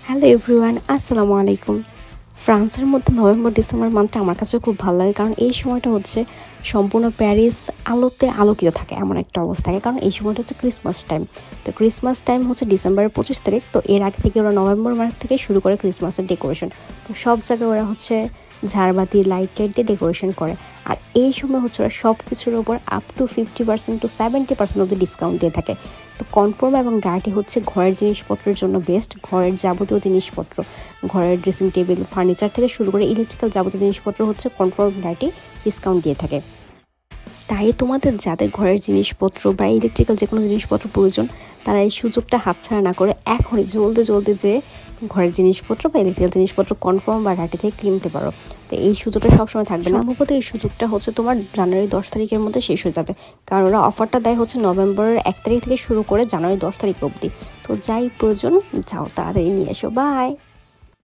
Hello everyone, আসসালামু আলাইকুম। ফ্রান্সের মধ্যে নভেম্বর ডিসেম্বর মান্থটা আমার কাছে খুব ভালো লাগে, কারণ এই সময়টা হচ্ছে সম্পূর্ণ প্যারিস আলোতে আলোকিত থাকে, এমন একটা অবস্থা থাকে। কারণ এই সময়টা হচ্ছে ক্রিসমাস টাইম। তো ক্রিসমাস টাইম হচ্ছে ডিসেম্বরের 25 তারিখ। তো এর আগে থেকে ওরা নভেম্বর মাস থেকে শুরু করে ক্রিসমাসের ডেকোরেশন। তো সব জায়গায় ওরা হচ্ছে ঝাড়বাতি লাইট টাইট দিয়ে ডেকোরেশন করে। আর এই সময় হচ্ছে ওরা সব কিছুর ওপর আপ টু 50% টু 70% অব্দি ডিসকাউন্ট দিয়ে থাকে। তো কনফার্ম এবং ডার্টি হচ্ছে ঘরের জিনিসপত্রের জন্য বেস্ট। ঘরের যাবতীয় জিনিসপত্র, ঘরের ড্রেসিং টেবিল, ফার্নিচার থেকে শুরু করে ইলেকট্রিক্যাল যাবতীয় জিনিসপত্র হচ্ছে কনফার্ম ডার্টি ডিসকাউন্ট দিয়ে থাকে। তাই তোমাদের যাদের ঘরের জিনিসপত্র বা ইলেকট্রিক্যাল যে কোনো জিনিসপত্র প্রয়োজন, তারা এই সুযোগটা হাতছাড়া না করে এখনই জলদি জলদি যে ঘরের জিনিসপত্র বা ইলেকট্রিক্যাল জিনিসপত্র কনফার্ম বা ডার্টি থেকে কিনতে পারো। তো এই সুযোগটা সবসময় থাকবে না, সম্ভবত এই সুযোগটা হচ্ছে তোমার জানুয়ারি 10 তারিখের মধ্যে শেষ হয়ে যাবে। কারণ ওরা অফারটা দেয় হচ্ছে নভেম্বরের 1 তারিখ থেকে শুরু করে জানুয়ারি 10 তারিখ অবধি। তো যাই প্রয়োজন যাও, তাড়াতাড়ি নিয়ে এসো। বাই।